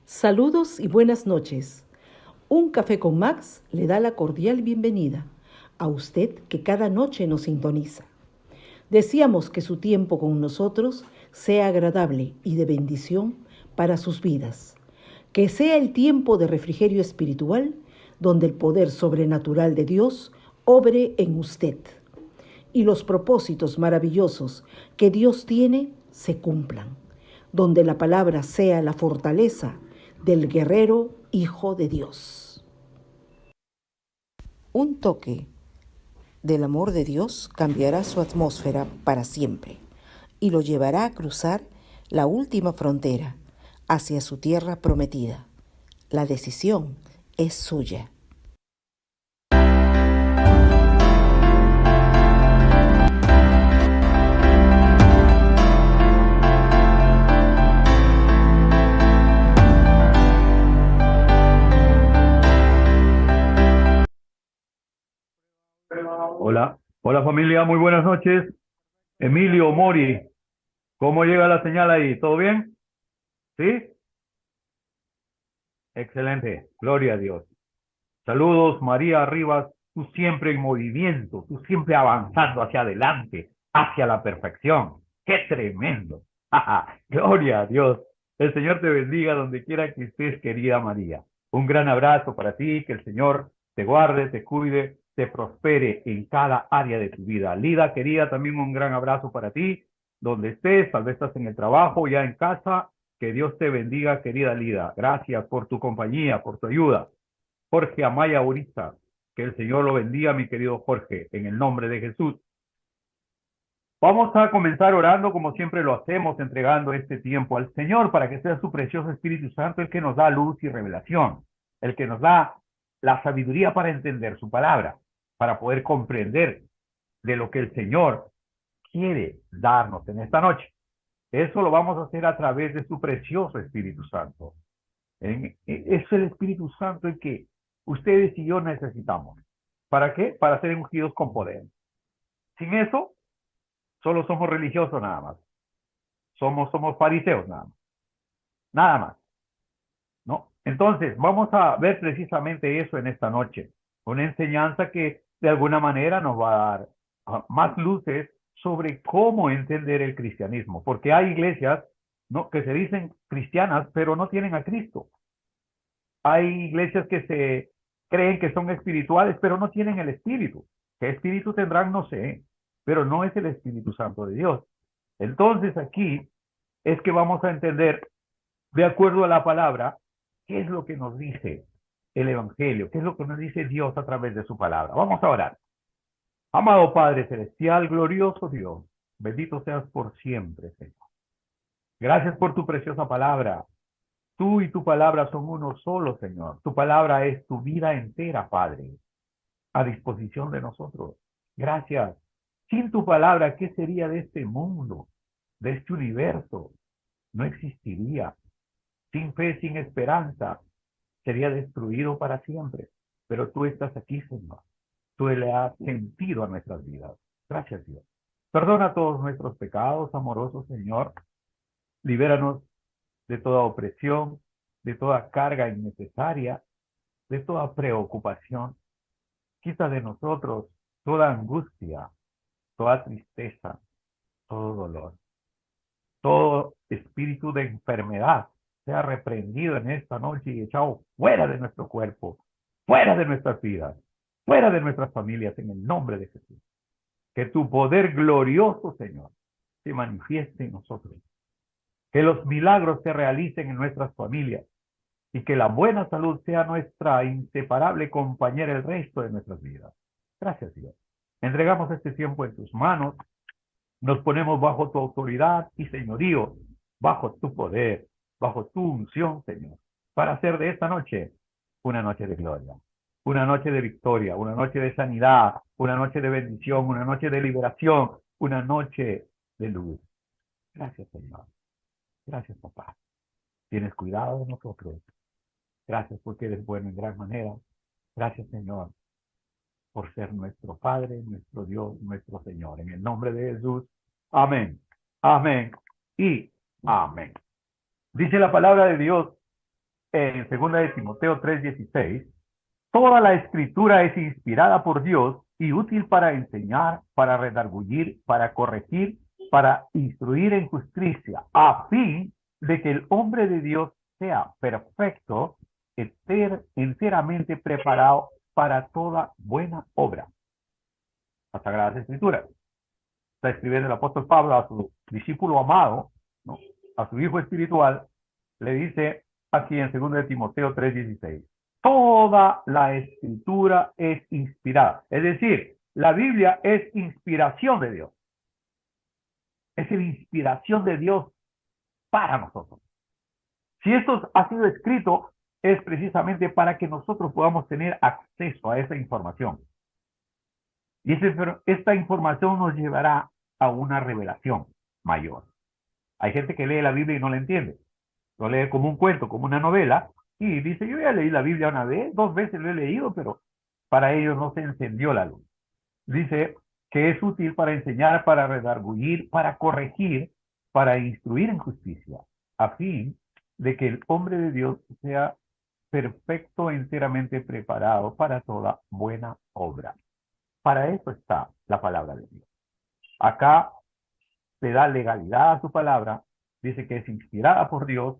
Saludos y buenas noches. Un café con Max le da la cordial bienvenida a usted que cada noche nos sintoniza. Deseamos que su tiempo con nosotros sea agradable y de bendición para sus vidas. Que sea el tiempo de refrigerio espiritual donde el poder sobrenatural de Dios obre en usted y los propósitos maravillosos que Dios tiene se cumplan, donde la palabra sea la fortaleza del guerrero Hijo de Dios. Un toque del amor de Dios cambiará su atmósfera para siempre y lo llevará a cruzar la última frontera hacia su tierra prometida. La decisión es suya. Hola, hola familia, muy buenas noches. Emilio Mori, ¿cómo llega la señal ahí? ¿Todo bien? ¿Sí? Excelente, gloria a Dios. Saludos, María Rivas, tú siempre en movimiento, tú siempre avanzando hacia adelante, hacia la perfección. ¡Qué tremendo! Gloria a Dios. El Señor te bendiga donde quiera que estés, querida María. Un gran abrazo para ti, que el Señor te guarde, te cuide, te prospere en cada área de tu vida. Lida, querida, también un gran abrazo para ti, donde estés, tal vez estás en el trabajo, ya en casa. Que Dios te bendiga, querida Lida. Gracias por tu compañía, por tu ayuda. Jorge Amaya Uriza, que el Señor lo bendiga, mi querido Jorge, en el nombre de Jesús. Vamos a comenzar orando como siempre lo hacemos, entregando este tiempo al Señor para que sea su precioso Espíritu Santo el que nos da luz y revelación, el que nos da la sabiduría para entender su palabra, para poder comprender de lo que el Señor quiere darnos en esta noche. Eso lo vamos a hacer a través de su precioso Espíritu Santo. Es el Espíritu Santo el que ustedes y yo necesitamos. ¿Para qué? Para ser ungidos con poder. Sin eso, solo somos religiosos nada más. Somos fariseos nada más. Nada más, ¿no? Entonces, vamos a ver precisamente eso en esta noche. Una enseñanza que de alguna manera nos va a dar más luces sobre cómo entender el cristianismo. Porque hay iglesias, ¿no?, que se dicen cristianas, pero no tienen a Cristo. Hay iglesias que se creen que son espirituales, pero no tienen el Espíritu. ¿Qué espíritu tendrán? No sé, pero no es el Espíritu Santo de Dios. Entonces aquí es que vamos a entender, de acuerdo a la palabra, qué es lo que nos dice el Evangelio, qué es lo que nos dice Dios a través de su palabra. Vamos a orar. Amado Padre Celestial, glorioso Dios, bendito seas por siempre, Señor. Gracias por tu preciosa palabra. Tú y tu palabra son uno solo, Señor. Tu palabra es tu vida entera, Padre, a disposición de nosotros. Gracias. Sin tu palabra, ¿qué sería de este mundo, de este universo? No existiría. Sin fe, sin esperanza, sería destruido para siempre. Pero tú estás aquí, Señor. Tú le has sentido a nuestras vidas. Gracias, Dios. Perdona todos nuestros pecados, amoroso Señor. Libéranos de toda opresión, de toda carga innecesaria, de toda preocupación. Quita de nosotros toda angustia, toda tristeza, todo dolor, todo espíritu de enfermedad sea reprendido en esta noche y echado fuera de nuestro cuerpo, fuera de nuestras vidas, fuera de nuestras familias, en el nombre de Jesús. Que tu poder glorioso, Señor, se manifieste en nosotros. Que los milagros se realicen en nuestras familias y que la buena salud sea nuestra inseparable compañera el resto de nuestras vidas. Gracias, Dios. Entregamos este tiempo en tus manos, nos ponemos bajo tu autoridad y señorío, bajo tu poder, bajo tu unción, Señor, para hacer de esta noche una noche de gloria, una noche de victoria, una noche de sanidad, una noche de bendición, una noche de liberación, una noche de luz. Gracias, Señor. Gracias, papá. Tienes cuidado de nosotros. Gracias porque eres bueno en gran manera. Gracias, Señor, por ser nuestro Padre, nuestro Dios, nuestro Señor. En el nombre de Jesús. Amén. Amén. Y amén. Dice la palabra de Dios en 2 de Timoteo 3:16, toda la escritura es inspirada por Dios y útil para enseñar, para redarguir, para corregir, para instruir en justicia, a fin de que el hombre de Dios sea perfecto, enteramente preparado para toda buena obra. Las Sagradas Escrituras. Está escribiendo el apóstol Pablo a su discípulo amado, ¿no? A su hijo espiritual, le dice aquí en 2 de Timoteo 3:16, toda la escritura es inspirada. Es decir, la Biblia es inspiración de Dios. Es la inspiración de Dios para nosotros. Si esto ha sido escrito, es precisamente para que nosotros podamos tener acceso a esa información. Y esta información nos llevará a una revelación mayor. Hay gente que lee la Biblia y no la entiende. Lo lee como un cuento, como una novela, y dice, yo ya leí la Biblia una vez, 2 veces lo he leído, pero para ellos no se encendió la luz. Dice que es útil para enseñar, para redarguir, para corregir, para instruir en justicia, a fin de que el hombre de Dios sea perfecto, enteramente preparado para toda buena obra. Para eso está la palabra de Dios. Acá le da legalidad a su palabra, dice que es inspirada por Dios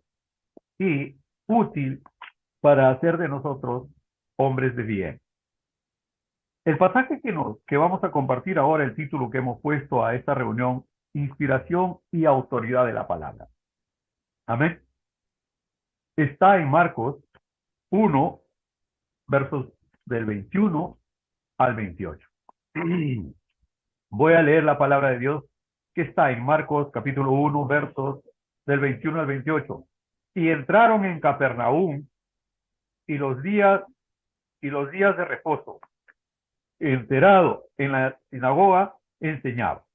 y útil para hacer de nosotros hombres de bien. El pasaje que vamos a compartir ahora, el título que hemos puesto a esta reunión, inspiración y autoridad de la palabra. Amén. Está en Marcos 1, versos del 21 al 28. Voy a leer la palabra de Dios que está en Marcos capítulo 1, versos del 21 al 28. Y entraron en Capernaum y los días de reposo, enterado en la sinagoga, enseñaba.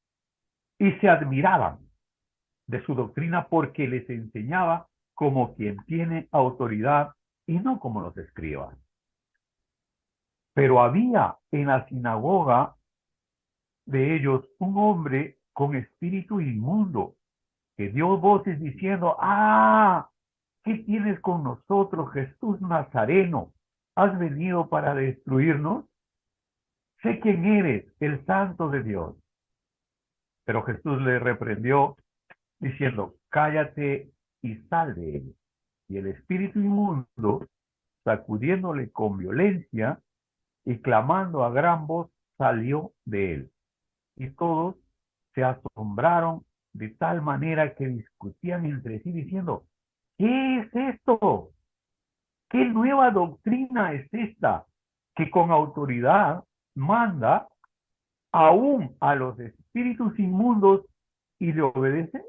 Y se admiraban de su doctrina porque les enseñaba como quien tiene autoridad y no como los escribas. Pero había en la sinagoga de ellos un hombre con espíritu inmundo que dio voces diciendo, ¿qué tienes con nosotros, Jesús Nazareno? ¿Has venido para destruirnos? Sé quién eres, el Santo de Dios. Pero Jesús le reprendió diciendo, cállate y sal de él. Y el espíritu inmundo, sacudiéndole con violencia y clamando a gran voz, salió de él. Y todos se asombraron de tal manera que discutían entre sí diciendo, ¿qué es esto? ¿Qué nueva doctrina es esta que con autoridad manda aún a los espíritus inmundos y le obedecen?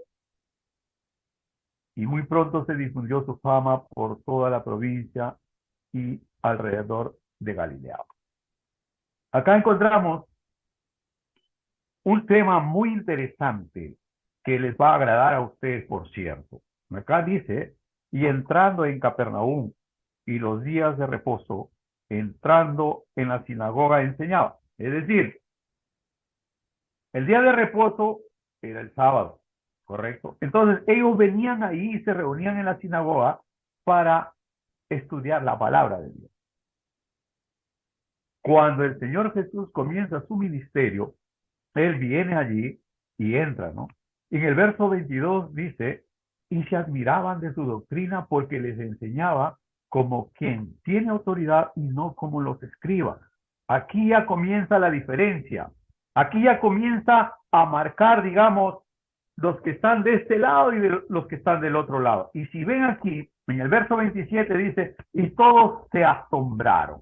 Y muy pronto se difundió su fama por toda la provincia y alrededor de Galilea. Acá encontramos un tema muy interesante que les va a agradar a ustedes, por cierto. Acá dice, y entrando en Capernaum y los días de reposo, entrando en la sinagoga enseñaba. Es decir, el día de reposo era el sábado, ¿correcto? Entonces ellos venían ahí y se reunían en la sinagoga para estudiar la palabra de Dios. Cuando el Señor Jesús comienza su ministerio, Él viene allí y entra, ¿no? En el verso 22 dice, y se admiraban de su doctrina porque les enseñaba como quien tiene autoridad y no como los escribas. Aquí ya comienza la diferencia. Aquí ya comienza a marcar, digamos, los que están de este lado y los que están del otro lado. Y si ven aquí, en el verso 27 dice, y todos se asombraron.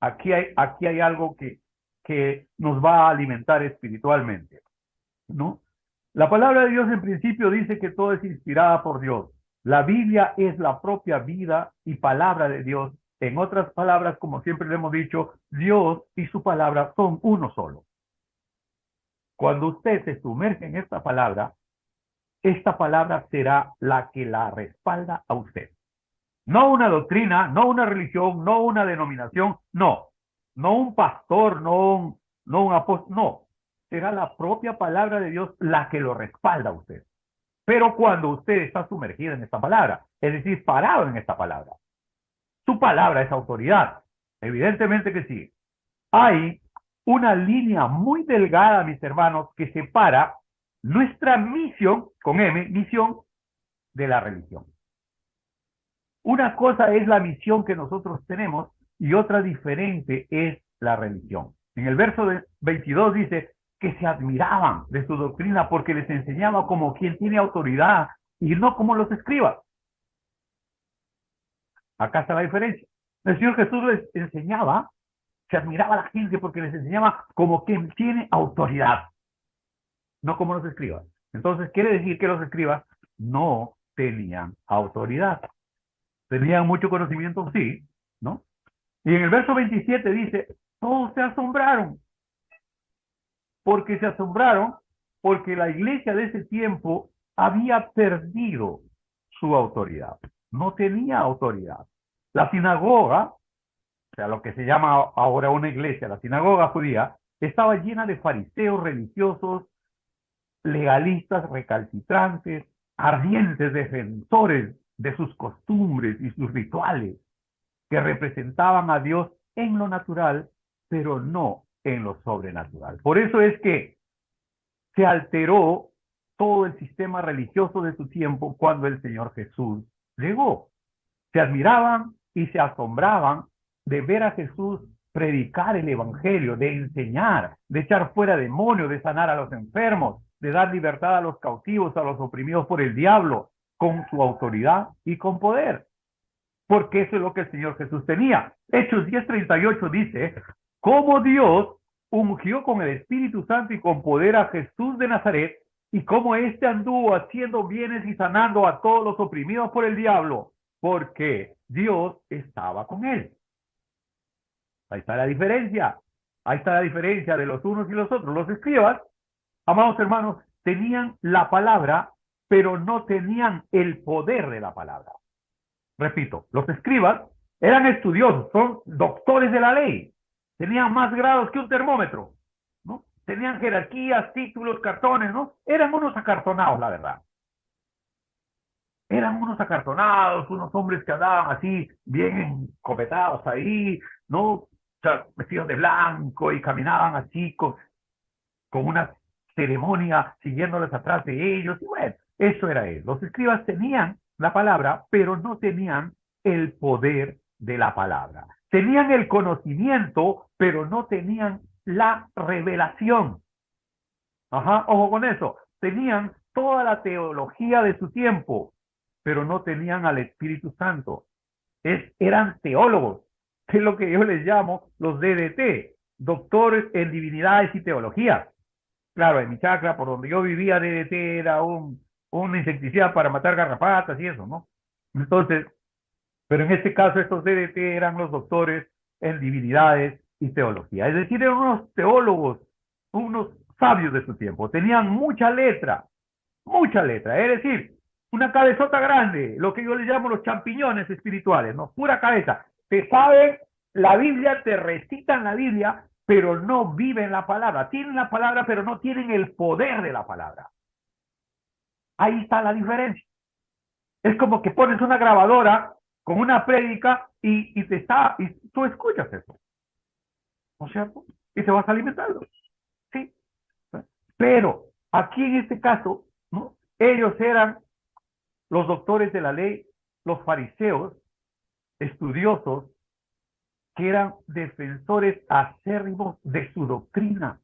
Aquí hay algo que nos va a alimentar espiritualmente, ¿no? La palabra de Dios en principio dice que todo es inspirada por Dios. La Biblia es la propia vida y palabra de Dios. En otras palabras, como siempre le hemos dicho, Dios y su palabra son uno solo. Cuando usted se sumerge en esta palabra será la que la respalda a usted. No una doctrina, no una religión, no una denominación, no un pastor, no un apóstol, no. Será la propia palabra de Dios la que lo respalda a usted. Pero cuando usted está sumergido en esta palabra, es decir, parado en esta palabra, Su palabra es autoridad. Evidentemente que sí. Hay una línea muy delgada, mis hermanos, que separa nuestra misión, con M, misión, de la religión. Una cosa es la misión que nosotros tenemos y otra diferente es la religión. En el verso 22 dice que se admiraban de su doctrina porque les enseñaba como quien tiene autoridad y no como los escribas. Acá está la diferencia. El Señor Jesús les enseñaba, se admiraba a la gente porque les enseñaba como quien tiene autoridad, no como los escribas. Entonces quiere decir que los escribas no tenían autoridad. Tenían mucho conocimiento, sí, ¿no? Y en el verso 27 dice, todos se asombraron, porque la iglesia de ese tiempo había perdido su autoridad. No tenía autoridad. La sinagoga, o sea, lo que se llama ahora una iglesia, la sinagoga judía, estaba llena de fariseos religiosos, legalistas recalcitrantes, ardientes defensores de sus costumbres y sus rituales, que representaban a Dios en lo natural, pero no en lo sobrenatural. Por eso es que se alteró todo el sistema religioso de su tiempo cuando el Señor Jesús llegó. Se admiraban y se asombraban de ver a Jesús predicar el evangelio, de enseñar, de echar fuera demonios, de sanar a los enfermos, de dar libertad a los cautivos, a los oprimidos por el diablo, con su autoridad y con poder. Porque eso es lo que el Señor Jesús tenía. Hechos 10:38 dice, cómo Dios ungió con el Espíritu Santo y con poder a Jesús de Nazaret, y cómo éste anduvo haciendo bienes y sanando a todos los oprimidos por el diablo, porque Dios estaba con él. Ahí está la diferencia. Ahí está la diferencia de los unos y los otros. Los escribas, amados hermanos, tenían la palabra, pero no tenían el poder de la palabra. Repito, los escribas eran estudiosos, son doctores de la ley, tenían más grados que un termómetro, ¿no? Tenían jerarquías, títulos, cartones, ¿no? Eran unos acartonados, la verdad. Eran unos acartonados, unos hombres que andaban así, bien encopetados ahí, ¿no? O sea, vestidos de blanco y caminaban así con una ceremonia siguiéndoles atrás de ellos. Y bueno, eso era él. Los escribas tenían la palabra, pero no tenían el poder de la palabra. Tenían el conocimiento, pero no tenían la revelación. Ajá, ojo con eso. Tenían toda la teología de su tiempo, pero no tenían al Espíritu Santo. Eran teólogos, que es lo que yo les llamo los DDT, doctores en divinidades y teología. Claro, en mi chacra, por donde yo vivía, DDT era un insecticida para matar garrapatas y eso, ¿no? Entonces, pero en este caso estos DDT eran los doctores en divinidades y teología. Es decir, eran unos teólogos, unos sabios de su tiempo. Tenían mucha letra. Es decir, una cabezota grande, lo que yo les llamo los champiñones espirituales, ¿no? Pura cabeza. Te saben la Biblia, te recitan la Biblia, pero no viven la palabra. Tienen la palabra, pero no tienen el poder de la palabra. Ahí está la diferencia. Es como que pones una grabadora con una prédica y tú escuchas eso, ¿no es cierto? Y te vas alimentando, ¿sí? Pero aquí en este caso, ¿no? Ellos eran los doctores de la ley, los fariseos, estudiosos, que eran defensores acérrimos de su doctrina.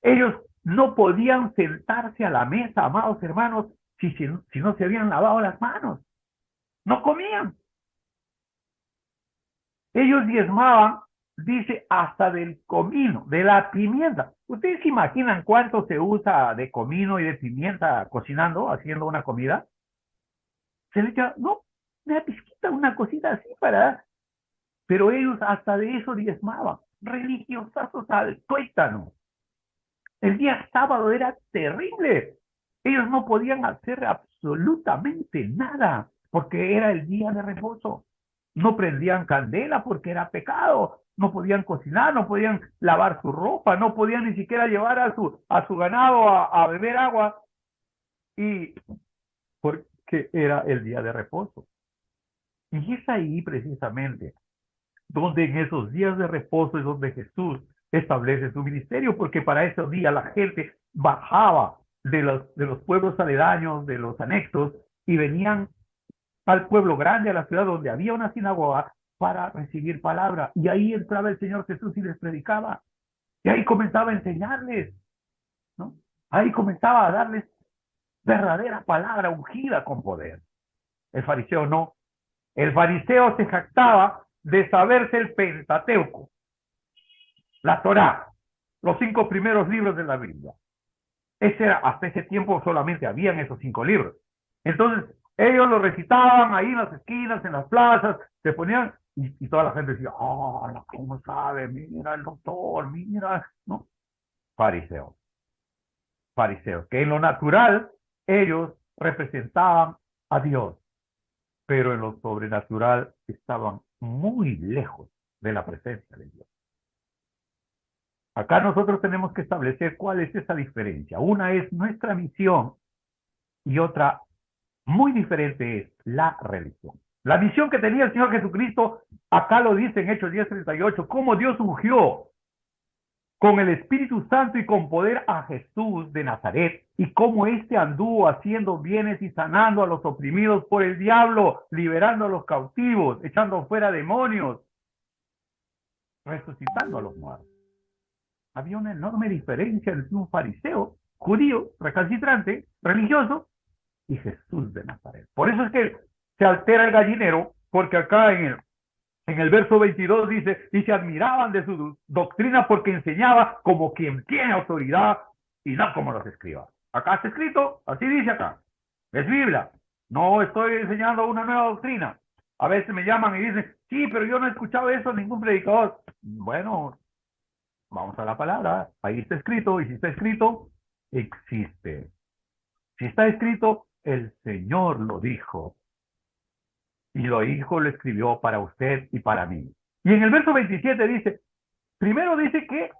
Ellos no podían sentarse a la mesa, amados hermanos, si no se habían lavado las manos. No comían. Ellos diezmaban, dice, hasta del comino, de la pimienta. ¿Ustedes se imaginan cuánto se usa de comino y de pimienta cocinando, haciendo una comida? Se le echa, no, una pizquita, una cosita así para... Pero ellos hasta de eso diezmaban. Religiosazos al tuétano. El día sábado era terrible. Ellos no podían hacer absolutamente nada porque era el día de reposo. No prendían candela porque era pecado. No podían cocinar, no podían lavar su ropa, no podían ni siquiera llevar a su ganado a beber agua. Y porque era el día de reposo. Y es ahí precisamente donde en esos días de reposo es donde Jesús establece su ministerio, porque para esos días la gente bajaba de los pueblos aledaños, de los anexos, y venían al pueblo grande, a la ciudad donde había una sinagoga, para recibir palabra. Y ahí entraba el Señor Jesús y les predicaba. Y ahí comenzaba a enseñarles, ¿no? Ahí comenzaba a darles verdadera palabra ungida con poder. El fariseo no. El fariseo se jactaba de saberse el Pentateuco, la Torá, los 5 primeros libros de la Biblia. Hasta ese tiempo solamente habían esos 5 libros. Entonces, ellos lo recitaban ahí en las esquinas, en las plazas, se ponían, y toda la gente decía, ¿cómo sabe? Mira el doctor, mira, ¿no? Fariseos, fariseos, que en lo natural ellos representaban a Dios, pero en lo sobrenatural estaban muy lejos de la presencia de Dios. Acá nosotros tenemos que establecer cuál es esa diferencia. Una es nuestra misión y otra muy diferente es la religión. La misión que tenía el Señor Jesucristo, acá lo dice en Hechos 10:38, cómo Dios ungió con el Espíritu Santo y con poder a Jesús de Nazaret, y cómo éste anduvo haciendo bienes y sanando a los oprimidos por el diablo, liberando a los cautivos, echando fuera demonios, resucitando a los muertos. Había una enorme diferencia entre un fariseo, judío, recalcitrante, religioso, y Jesús de Nazaret. Por eso es que se altera el gallinero, porque acá en el verso 22 dice, y se admiraban de su doctrina porque enseñaba como quien tiene autoridad y no como los escribas. Acá está escrito, así dice acá, es Biblia, no estoy enseñando una nueva doctrina. A veces me llaman y dicen, sí, pero yo no he escuchado eso en ningún predicador. Bueno, vamos a la palabra, ahí está escrito, y si está escrito, existe. Si está escrito, el Señor lo dijo. Y lo dijo, lo escribió para usted y para mí. Y en el verso 27 dice, primero dice que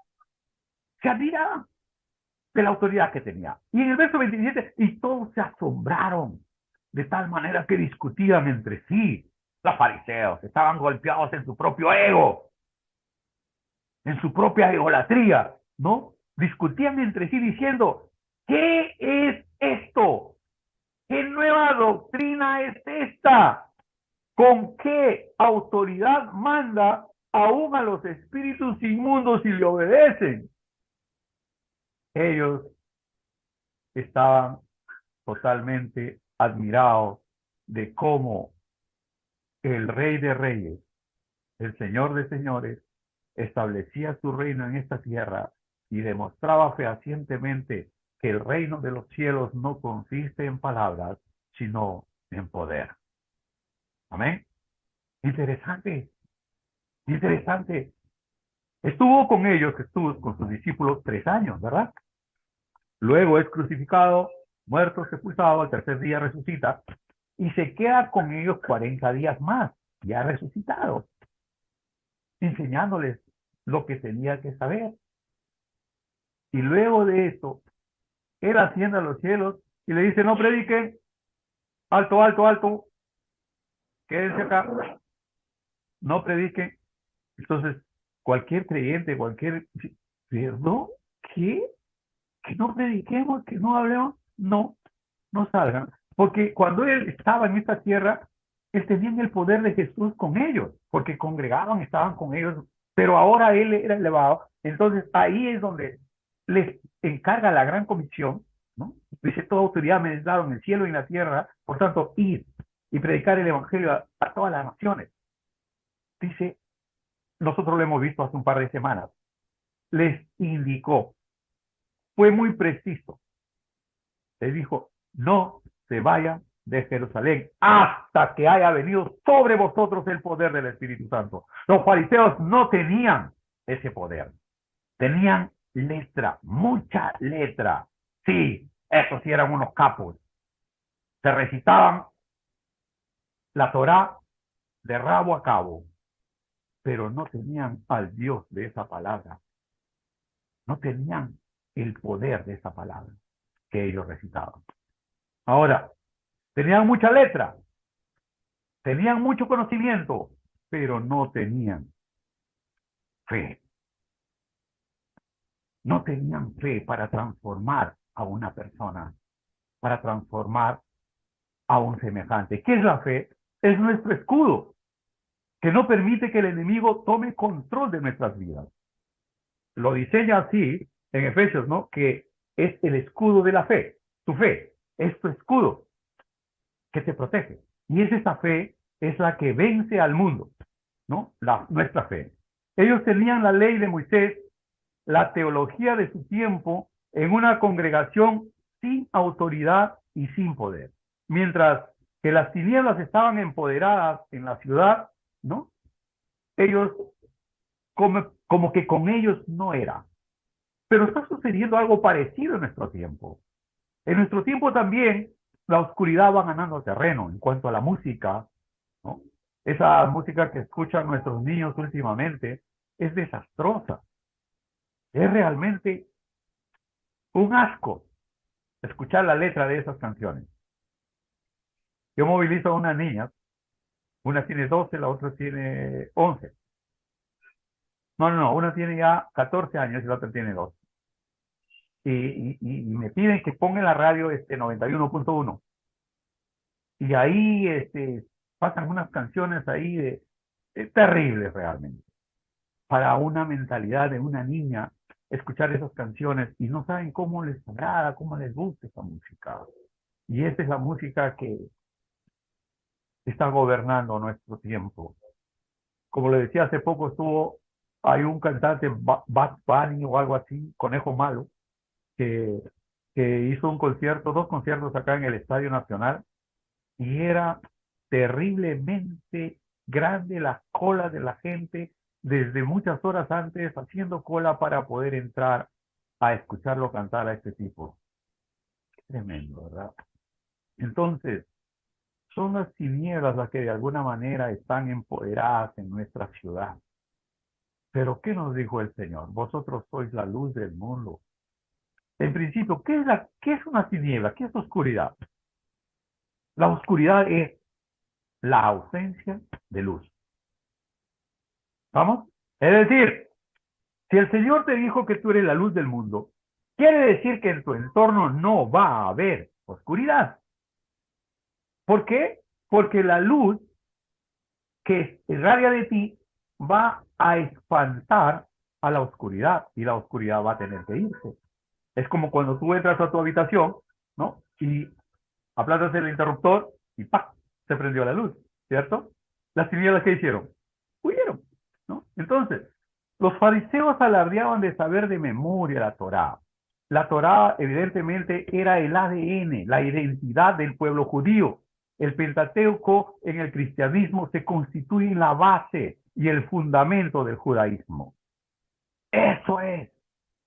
se admiraban de la autoridad que tenía. Y en el verso 27, y todos se asombraron, de tal manera que discutían entre sí. Los fariseos estaban golpeados en su propio ego, en su propia egolatría, ¿no? Discutían entre sí diciendo, ¿qué es esto? ¿Qué nueva doctrina es esta? ¿Con qué autoridad manda aún a los espíritus inmundos y le obedecen? Ellos estaban totalmente admirados de cómo el Rey de Reyes, el Señor de Señores, establecía su reino en esta tierra y demostraba fehacientemente que el reino de los cielos no consiste en palabras, sino en poder. Amén. Interesante, interesante. Estuvo con ellos, estuvo con sus discípulos 3 años, ¿verdad? Luego es crucificado, muerto, sepultado, al tercer día resucita y se queda con ellos 40 días más, ya resucitado, enseñándoles lo que tenía que saber. Y luego de esto, él asciende a los cielos y le dice, no prediquen, alto, alto, alto, quédense acá, no prediquen. Entonces, cualquier creyente, ¿perdón? ¿Qué? ¿Que no prediquemos, que no hablemos? No, no salgan. Porque cuando él estaba en esta tierra, él tenía el poder de Jesús con ellos, porque congregaban, estaban con ellos, pero ahora él era elevado. Entonces, ahí es donde les encarga la gran comisión, ¿no? Dice, toda autoridad me es dado en el cielo y en la tierra, por tanto, ir y predicar el evangelio a todas las naciones. Dice, nosotros lo hemos visto hace un par de semanas, les indicó, fue muy preciso, les dijo, no se vayan de Jerusalén hasta que haya venido sobre vosotros el poder del Espíritu Santo. Los fariseos no tenían ese poder, tenían letra, mucha letra. Sí, esos sí eran unos capos. Se recitaban la Torá de rabo a cabo, pero no tenían al Dios de esa palabra. No tenían el poder de esa palabra que ellos recitaban. Ahora, tenían mucha letra, Tenían mucho conocimiento, pero no tenían fe. No tenían fe para transformar a una persona, para transformar a un semejante. ¿Qué es la fe? Es nuestro escudo, que no permite que el enemigo tome control de nuestras vidas. Lo diseña así en Efesios, ¿no? Que es el escudo de la fe. Tu fe es tu escudo que te protege. Y es esa fe es la que vence al mundo, ¿no? Nuestra fe. Ellos tenían la ley de Moisés, la teología de su tiempo, en una congregación sin autoridad y sin poder. Mientras que las tinieblas estaban empoderadas en la ciudad, ¿no? Ellos, como que con ellos no era. Pero está sucediendo algo parecido en nuestro tiempo. En nuestro tiempo también la oscuridad va ganando terreno en cuanto a la música, ¿no? Esa música que escuchan nuestros niños últimamente es desastrosa. Es realmente un asco escuchar la letra de esas canciones. Yo movilizo a unas niñas, una tiene 12, la otra tiene 11. No, una tiene ya 14 años y la otra tiene 12. Y me piden que ponga en la radio 91.1. Y ahí pasan unas canciones ahí terribles realmente. Para una mentalidad de una niña, escuchar esas canciones y no saben cómo les agrada, cómo les gusta esa música. Y esa es la música que está gobernando nuestro tiempo. Como le decía, hace poco hay un cantante, Bad Bunny o algo así, Conejo Malo, que, que hizo un concierto, 2 conciertos acá en el Estadio Nacional, y era terriblemente grande la cola de la gente desde muchas horas antes, haciendo cola para poder entrar a escucharlo cantar a este tipo. Tremendo, ¿verdad? Entonces, son las tinieblas las que de alguna manera están empoderadas en nuestra ciudad. Pero ¿qué nos dijo el Señor? Vosotros sois la luz del mundo. En principio, ¿qué es una tiniebla? ¿Qué es oscuridad? La oscuridad es la ausencia de luz. ¿Vamos? Es decir, si el Señor te dijo que tú eres la luz del mundo, quiere decir que en tu entorno no va a haber oscuridad. ¿Por qué? Porque la luz que irradia de ti va a espantar a la oscuridad y la oscuridad va a tener que irse. Es como cuando tú entras a tu habitación, ¿no? Y aplastas el interruptor y ¡pah! Se prendió la luz, ¿cierto? Las tinieblas que hicieron, huyeron, ¿no? Entonces, los fariseos alardeaban de saber de memoria la Torá. La Torá, evidentemente, era el ADN, la identidad del pueblo judío. El Pentateuco en el cristianismo se constituye en la base y el fundamento del judaísmo. Eso es.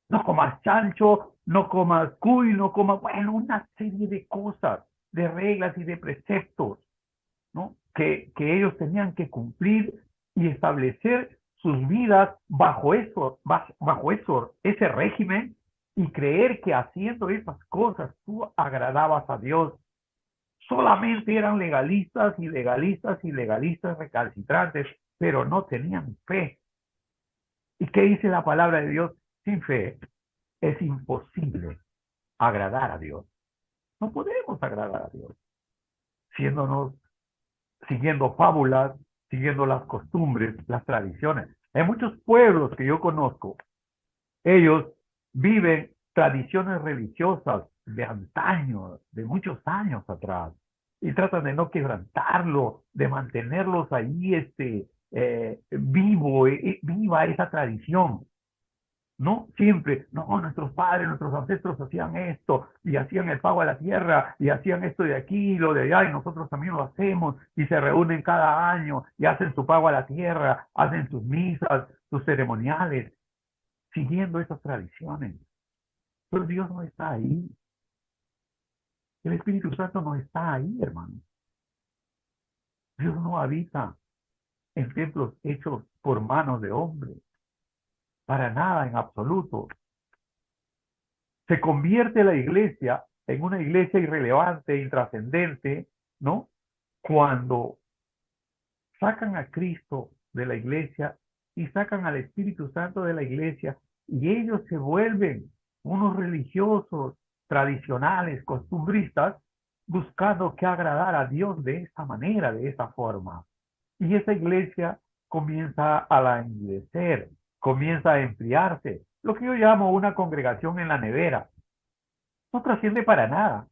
No comas chancho, no comas cuy, no comas, bueno, una serie de cosas, de reglas y de preceptos, ¿no? Que ellos tenían que cumplir y establecer sus vidas ese régimen y creer que haciendo esas cosas tú agradabas a Dios. Solamente eran legalistas y legalistas y legalistas recalcitrantes, pero no tenían fe. ¿Y qué dice la palabra de Dios? Sin fe es imposible agradar a Dios. No podemos agradar a Dios siguiendo fábulas, siguiendo las costumbres, las tradiciones. Hay muchos pueblos que yo conozco, ellos viven tradiciones religiosas de antaño, de muchos años atrás, y tratan de no quebrantarlo, de mantenerlos ahí viva esa tradición. No siempre, no, nuestros padres, nuestros ancestros hacían esto, y hacían el pago a la tierra, y hacían esto de aquí, lo de allá, y nosotros también lo hacemos, y se reúnen cada año, y hacen su pago a la tierra, hacen sus misas, sus ceremoniales, siguiendo esas tradiciones. Pero Dios no está ahí. El Espíritu Santo no está ahí, hermano. Dios no habita en templos hechos por manos de hombres. Para nada, en absoluto. Se convierte la iglesia en una iglesia irrelevante, intrascendente, ¿no? Cuando sacan a Cristo de la iglesia y sacan al Espíritu Santo de la iglesia y ellos se vuelven unos religiosos tradicionales, costumbristas, buscando que agradar a Dios de esa manera, de esa forma. Y esa iglesia comienza a languidecer, comienza a enfriarse, lo que yo llamo una congregación en la nevera. No trasciende para nada.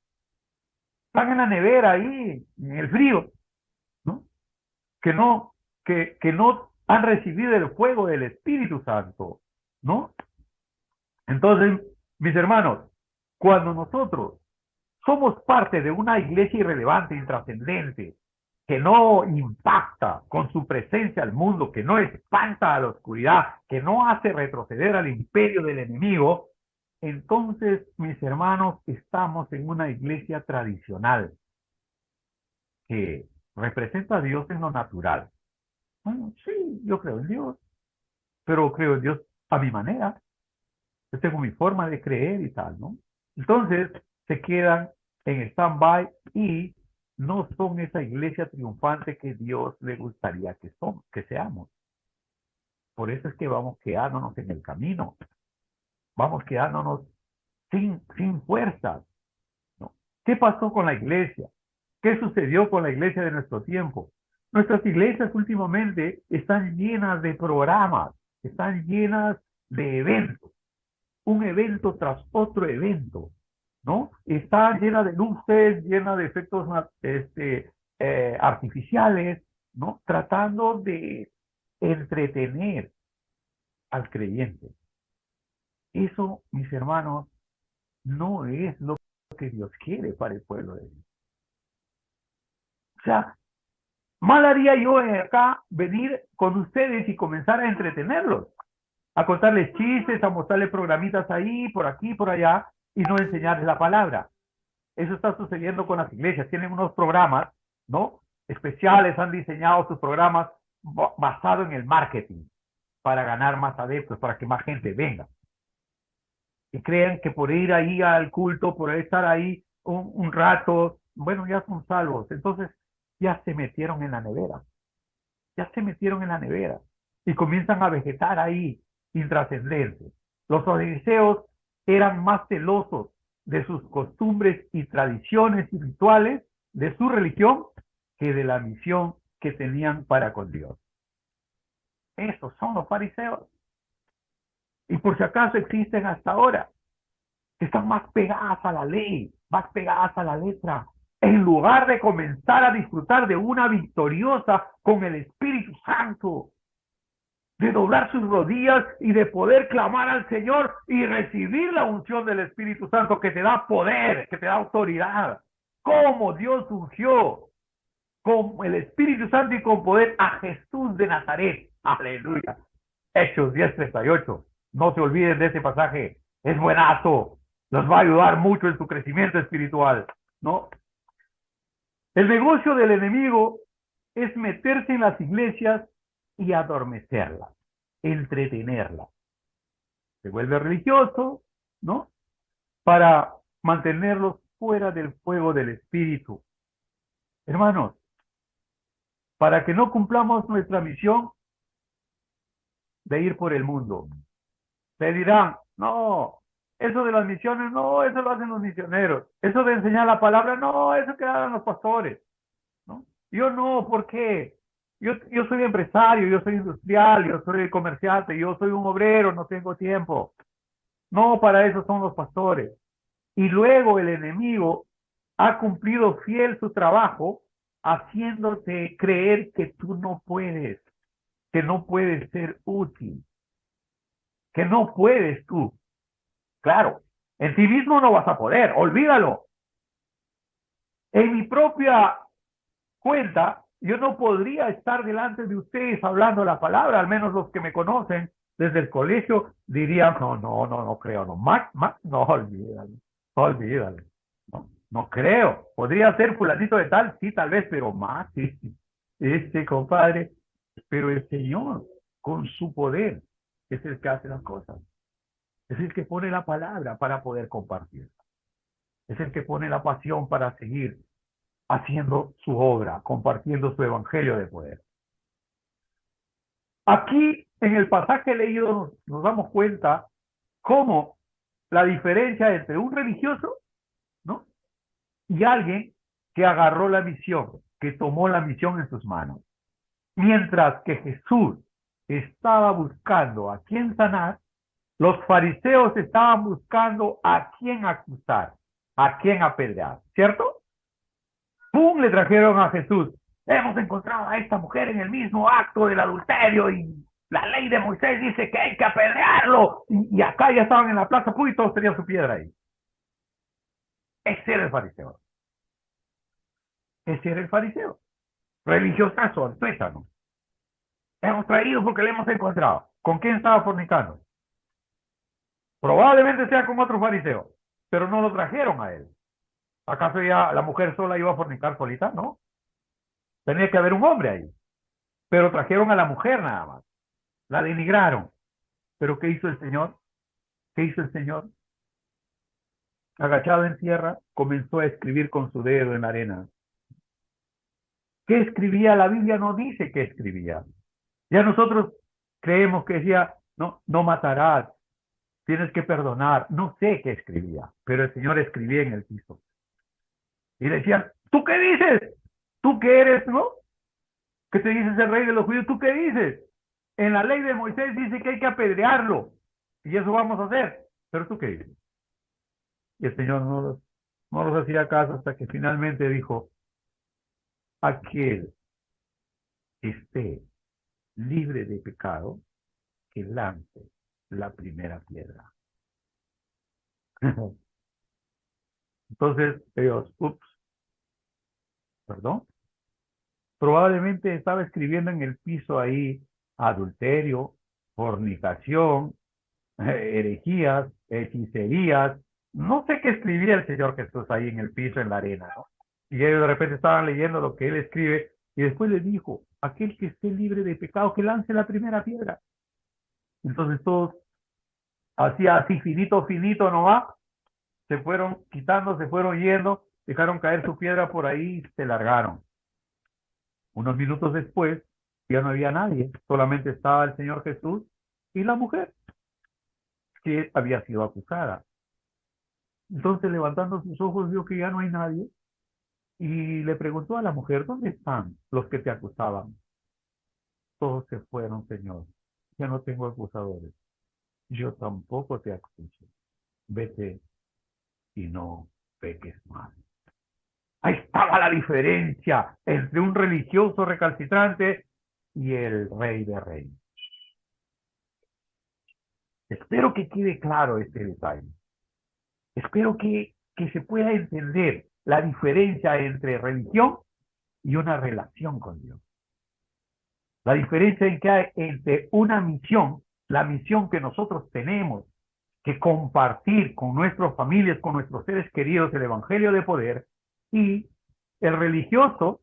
Están en la nevera ahí, en el frío, ¿no? Que no, que no han recibido el fuego del Espíritu Santo, ¿no? Entonces, mis hermanos, cuando nosotros somos parte de una iglesia irrelevante, intrascendente, que no impacta con su presencia al mundo, que no espanta a la oscuridad, que no hace retroceder al imperio del enemigo, entonces, mis hermanos, estamos en una iglesia tradicional que representa a Dios en lo natural. Bueno, sí, yo creo en Dios, pero creo en Dios a mi manera. Yo tengo mi forma de creer y tal, ¿no? Entonces, se quedan en stand-by y no son esa iglesia triunfante que Dios le gustaría que seamos. Por eso es que vamos quedándonos en el camino, vamos quedándonos sin fuerzas, ¿no? ¿Qué pasó con la iglesia? ¿Qué sucedió con la iglesia de nuestro tiempo? Nuestras iglesias últimamente están llenas de programas, están llenas de eventos, un evento tras otro evento, ¿no? Está llena de luces, llena de efectos artificiales, ¿no? Tratando de entretener al creyente. Eso, mis hermanos, no es lo que Dios quiere para el pueblo de Dios. O sea, mal haría yo acá venir con ustedes y comenzar a entretenerlos, a contarles chistes, a mostrarles programitas ahí, por aquí, por allá, y no enseñarles la palabra. Eso está sucediendo con las iglesias. Tienen unos programas, ¿no? Especiales, han diseñado sus programas basados en el marketing para ganar más adeptos, para que más gente venga. Y creen que por ir ahí al culto, por estar ahí un rato, bueno, ya son salvos. Entonces, ya se metieron en la nevera. Ya se metieron en la nevera. Y comienzan a vegetar ahí, intrascendentes. Los fariseos eran más celosos de sus costumbres y tradiciones y rituales de su religión que de la misión que tenían para con Dios. Esos son los fariseos. Y por si acaso existen hasta ahora, que están más pegadas a la ley, más pegadas a la letra, en lugar de comenzar a disfrutar de una victoriosa con el Espíritu Santo, de doblar sus rodillas y de poder clamar al Señor y recibir la unción del Espíritu Santo que te da poder, que te da autoridad. Como Dios ungió con el Espíritu Santo y con poder a Jesús de Nazaret. Aleluya. Hechos 10:38. No se olviden de ese pasaje. Es buenazo. Nos va a ayudar mucho en su crecimiento espiritual, ¿no? El negocio del enemigo es meterse en las iglesias y adormecerlas, entretenerlas. Se vuelve religioso, ¿no? Para mantenerlos fuera del fuego del Espíritu. Hermanos, para que no cumplamos nuestra misión de ir por el mundo. Se dirán, no, eso de las misiones, no, eso lo hacen los misioneros. Eso de enseñar la palabra, no, eso que hagan los pastores, ¿no? Yo no, ¿por qué? Yo soy empresario, yo soy industrial, yo soy comerciante, yo soy un obrero, no tengo tiempo. No, para eso son los pastores. Y luego el enemigo ha cumplido fiel su trabajo, haciéndote creer que tú no puedes, que no puedes ser útil, que no puedes tú. Claro, en ti mismo no vas a poder, olvídalo. En mi propia cuenta, yo no podría estar delante de ustedes hablando la palabra, al menos los que me conocen desde el colegio dirían, no creo, no, Max, no, olvídalo, no creo, podría ser fulanito de tal, sí, tal vez, pero Max, compadre, pero el Señor, con su poder, es el que hace las cosas, es el que pone la palabra para poder compartirla, es el que pone la pasión para seguir haciendo su obra, compartiendo su evangelio de poder. Aquí en el pasaje leído nos damos cuenta cómo la diferencia entre un religioso, ¿no?, y alguien que agarró la misión, que tomó la misión en sus manos. Mientras que Jesús estaba buscando a quién sanar, los fariseos estaban buscando a quién acusar, a quién apedrear, ¿cierto? ¡Pum! Le trajeron a Jesús. Hemos encontrado a esta mujer en el mismo acto del adulterio y la ley de Moisés dice que hay que apedrearlo. Y acá ya estaban en la plaza, y todos tenían su piedra ahí. Ese era el fariseo. Ese era el fariseo. Religiosazo, tuétano. Hemos traído porque le hemos encontrado. ¿Con quién estaba fornicando? Probablemente sea con otro fariseo, pero no lo trajeron a él. ¿Acaso ya la mujer sola iba a fornicar solita? No. Tenía que haber un hombre ahí. Pero trajeron a la mujer nada más. La denigraron. ¿Pero qué hizo el Señor? ¿Qué hizo el Señor? Agachado en tierra, comenzó a escribir con su dedo en la arena. ¿Qué escribía? La Biblia no dice qué escribía. Ya nosotros creemos que decía, no, no matarás, tienes que perdonar. No sé qué escribía, pero el Señor escribía en el piso. Y decían, ¿tú qué dices? ¿Tú qué eres, no? ¿Qué te dices el rey de los judíos? ¿Tú qué dices? En la ley de Moisés dice que hay que apedrearlo. Y eso vamos a hacer. Pero ¿tú qué dices? Y el Señor no los hacía caso hasta que finalmente dijo, aquel que esté libre de pecado, que lance la primera piedra. Entonces ellos, perdón, probablemente estaba escribiendo en el piso ahí adulterio, fornicación, herejías, hechicerías. No sé qué escribía el Señor Jesús ahí en el piso, en la arena, ¿no? Y ellos de repente estaban leyendo lo que él escribe y después le dijo, aquel que esté libre de pecado, que lance la primera piedra. Entonces todos, así finito, finito nomás, se fueron quitando, se fueron yendo, dejaron caer su piedra por ahí y se largaron. Unos minutos después, ya no había nadie, solamente estaba el Señor Jesús y la mujer que había sido acusada. Entonces, levantando sus ojos, vio que ya no hay nadie y le preguntó a la mujer, ¿dónde están los que te acusaban? Todos se fueron, Señor. Ya no tengo acusadores. Yo tampoco te acuso. Vete y no peques más. Ahí estaba la diferencia entre un religioso recalcitrante y el Rey de Reyes. Espero que quede claro este detalle. Espero que se pueda entender la diferencia entre religión y una relación con Dios. La diferencia en que hay entre una misión, la misión que nosotros tenemos que compartir con nuestras familias, con nuestros seres queridos, el evangelio de poder, y el religioso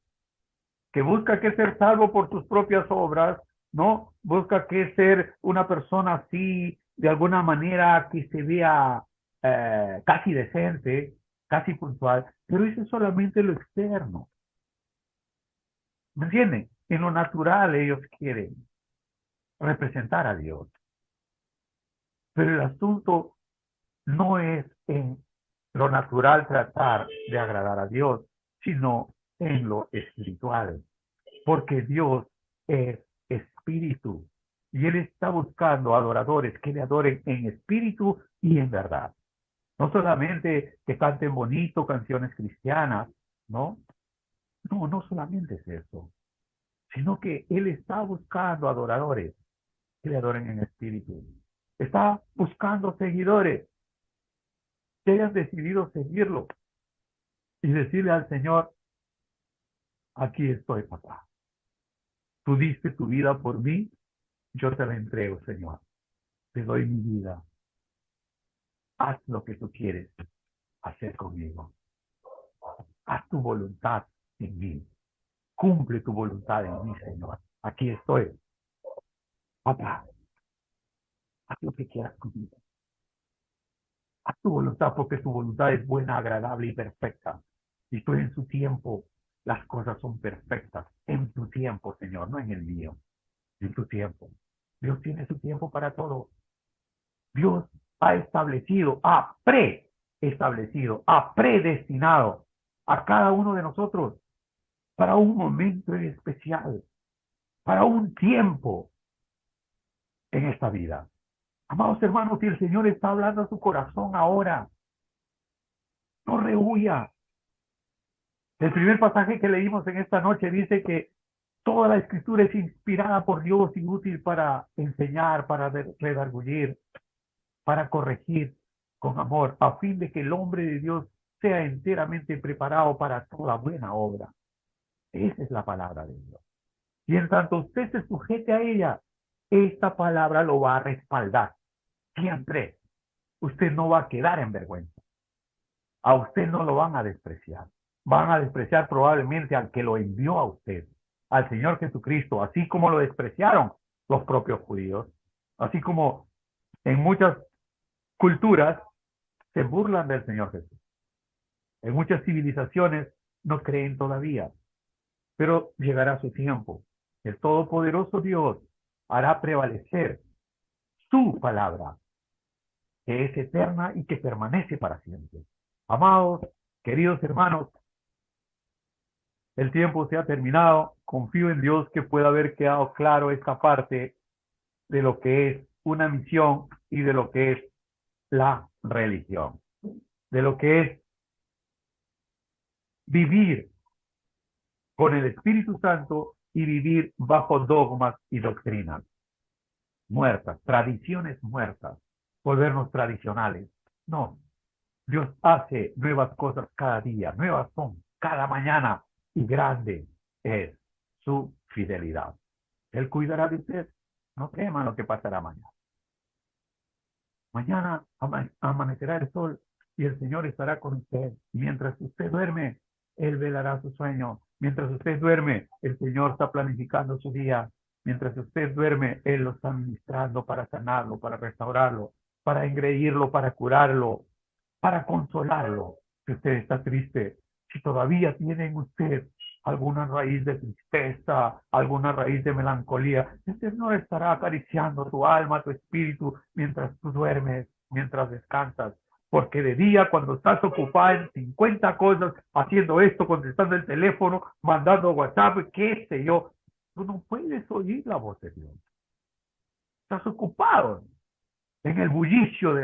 que busca que ser salvo por sus propias obras, ¿no? Busca que ser una persona así, de alguna manera que se vea casi decente, casi puntual, pero eso es solamente lo externo. ¿Me entienden? En lo natural ellos quieren representar a Dios. Pero el asunto no es en lo natural tratar de agradar a Dios, sino en lo espiritual. Porque Dios es espíritu y Él está buscando adoradores que le adoren en espíritu y en verdad. No solamente que canten bonito canciones cristianas, ¿no? No, no solamente es eso, sino que Él está buscando adoradores que le adoren en espíritu. Está buscando seguidores que hayan decidido seguirlo y decirle al Señor, aquí estoy, papá. Tú diste tu vida por mí, yo te la entrego, Señor. Te doy mi vida. Haz lo que tú quieres hacer conmigo. Haz tu voluntad en mí. Cumple tu voluntad en mí, Señor. Aquí estoy. Papá, haz lo que quieras conmigo. Haz tu voluntad porque tu voluntad es buena, agradable y perfecta. Y tú en su tiempo, las cosas son perfectas. En tu tiempo, Señor, no en el mío. en tu tiempo. Dios tiene su tiempo para todo. Dios ha establecido, ha preestablecido, ha predestinado a cada uno de nosotros para un momento en especial, para un tiempo en esta vida. Amados hermanos, si el Señor está hablando a su corazón ahora, no rehuya. El primer pasaje que leímos en esta noche dice que toda la escritura es inspirada por Dios y útil para enseñar, para redarguir, para corregir con amor, a fin de que el hombre de Dios sea enteramente preparado para toda buena obra. Esa es la palabra de Dios. Y en tanto usted se sujete a ella, esta palabra lo va a respaldar. Siempre. Usted no va a quedar en vergüenza. A usted no lo van a despreciar. Van a despreciar probablemente al que lo envió a usted, al Señor Jesucristo, así como lo despreciaron los propios judíos, así como en muchas culturas se burlan del Señor Jesús. En muchas civilizaciones no creen todavía, pero llegará su tiempo. El Todopoderoso Dios hará prevalecer su palabra, que es eterna y que permanece para siempre. Amados, queridos hermanos, el tiempo se ha terminado. Confío en Dios que pueda haber quedado claro esta parte de lo que es una misión y de lo que es la religión, de lo que es vivir con el Espíritu Santo y vivir bajo dogmas y doctrinas muertas, tradiciones muertas, volvernos tradicionales. No, Dios hace nuevas cosas cada día, nuevas son cada mañana y grande es su fidelidad. Él cuidará de usted. No teman lo que pasará mañana. Mañana amanecerá el sol y el Señor estará con usted. Mientras usted duerme, Él velará su sueño. Mientras usted duerme, el Señor está planificando su día. Mientras usted duerme, Él lo está ministrando para sanarlo, para restaurarlo, para engreírlo, para curarlo, para consolarlo. Si usted está triste, si todavía tiene en usted alguna raíz de tristeza, alguna raíz de melancolía, el Señor estará acariciando tu alma, tu espíritu, mientras tú duermes, mientras descansas. Porque de día, cuando estás ocupada en 50 cosas, haciendo esto, contestando el teléfono, mandando WhatsApp, qué sé yo, tú no puedes oír la voz de Dios. Estás ocupado en el bullicio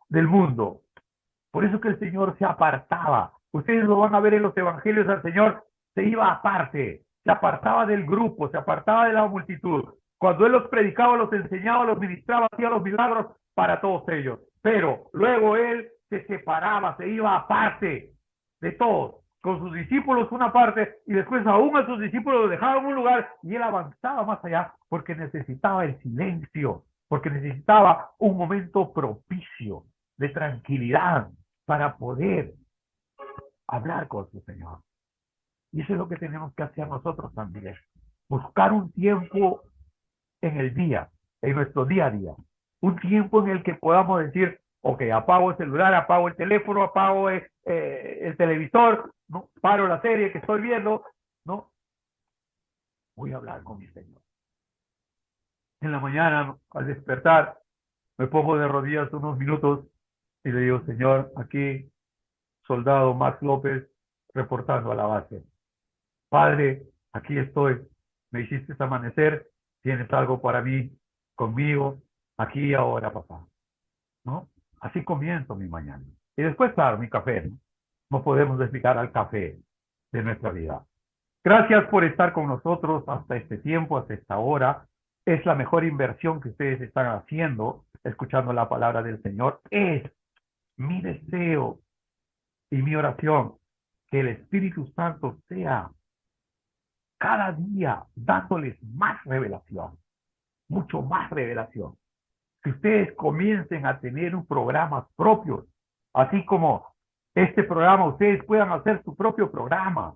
del mundo. Por eso que el Señor se apartaba. Ustedes lo van a ver en los evangelios, al Señor se iba aparte, se apartaba del grupo, se apartaba de la multitud. Cuando Él los predicaba, los enseñaba, los ministraba, hacía los milagros para todos ellos. Pero luego Él se separaba, se iba aparte de todos, con sus discípulos una parte, y después aún a sus discípulos los dejaba en un lugar, y Él avanzaba más allá, porque necesitaba el silencio, porque necesitaba un momento propicio de tranquilidad para poder hablar con su Señor. Y eso es lo que tenemos que hacer nosotros también. Buscar un tiempo en el día, en nuestro día a día. Un tiempo en el que podamos decir, ok, apago el celular, apago el teléfono, apago el televisor, no paro la serie que estoy viendo, no. Voy a hablar con mi Señor. En la mañana, al despertar, me pongo de rodillas unos minutos y le digo, Señor, aquí, soldado Max López, reportando a la base. Padre, aquí estoy, me hiciste amanecer, tienes algo para mí, conmigo, aquí y ahora, papá. ¿No? Así comienzo mi mañana. Y después, claro, mi café. ¿No? No podemos desligar al café de nuestra vida. Gracias por estar con nosotros hasta este tiempo, hasta esta hora. Es la mejor inversión que ustedes están haciendo, escuchando la palabra del Señor. Es mi deseo y mi oración que el Espíritu Santo sea cada día dándoles más revelación, mucho más revelación. Que ustedes comiencen a tener un programa propio, así como este programa, ustedes puedan hacer su propio programa,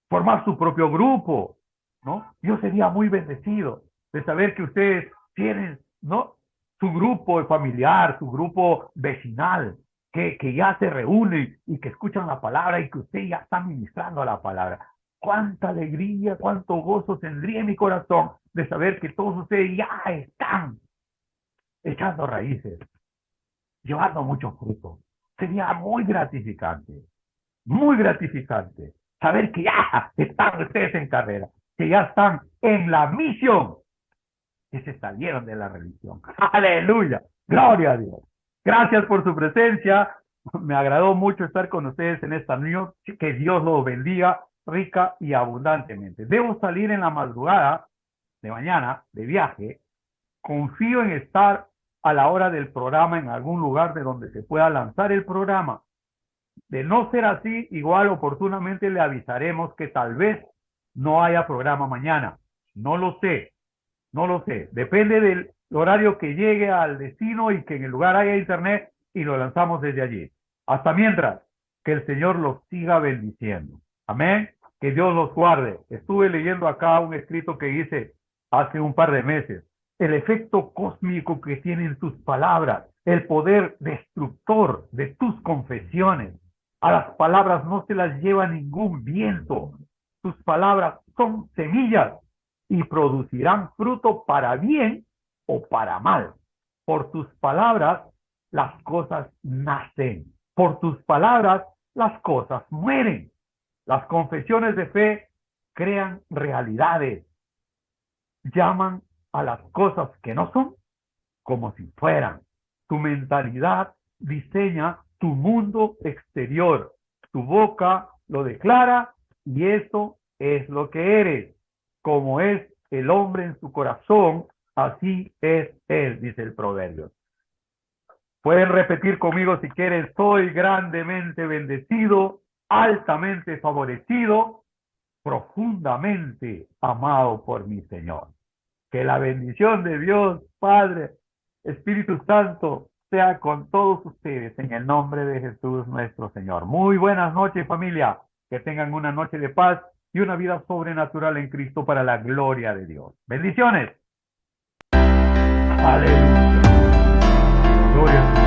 formar su propio grupo, ¿no? Yo sería muy bendecido de saber que ustedes tienen, ¿no?, su grupo familiar, su grupo vecinal, que ya se reúnen y que escuchan la palabra y que usted ya está ministrando la palabra. cuánta alegría, cuánto gozo tendría en mi corazón de saber que todos ustedes ya están echando raíces, llevando muchos frutos. Sería muy gratificante saber que ya están ustedes en carrera, que ya están en la misión, que se salieron de la religión. Aleluya, gloria a Dios. Gracias por su presencia. Me agradó mucho estar con ustedes en esta reunión. Que Dios los bendiga rica y abundantemente. Debo salir en la madrugada de mañana de viaje. Confío en estar a la hora del programa en algún lugar de donde se pueda lanzar el programa. De no ser así, igual oportunamente le avisaremos que tal vez no haya programa mañana. No lo sé, no lo sé. Depende del horario que llegue al destino y que en el lugar haya internet y lo lanzamos desde allí. Hasta mientras, que el Señor los siga bendiciendo. Amén. Que Dios los guarde. Estuve leyendo acá un escrito que hice hace un par de meses. El efecto cósmico que tienen tus palabras, el poder destructor de tus confesiones. A las palabras no se las lleva ningún viento. Tus palabras son semillas y producirán fruto para bien o para mal. Por tus palabras las cosas nacen. Por tus palabras las cosas mueren. Las confesiones de fe crean realidades. Llaman a las cosas que no son como si fueran. Tu mentalidad diseña tu mundo exterior. Tu boca lo declara y eso es lo que eres. Como es el hombre en su corazón, así es él, dice el proverbio. Pueden repetir conmigo si quieren: soy grandemente bendecido, altamente favorecido, profundamente amado por mi Señor. Que la bendición de Dios, Padre, Espíritu Santo, sea con todos ustedes en el nombre de Jesús nuestro Señor. Muy buenas noches, familia. Que tengan una noche de paz y una vida sobrenatural en Cristo para la gloria de Dios. Bendiciones. Aleluya. Gloria a Dios.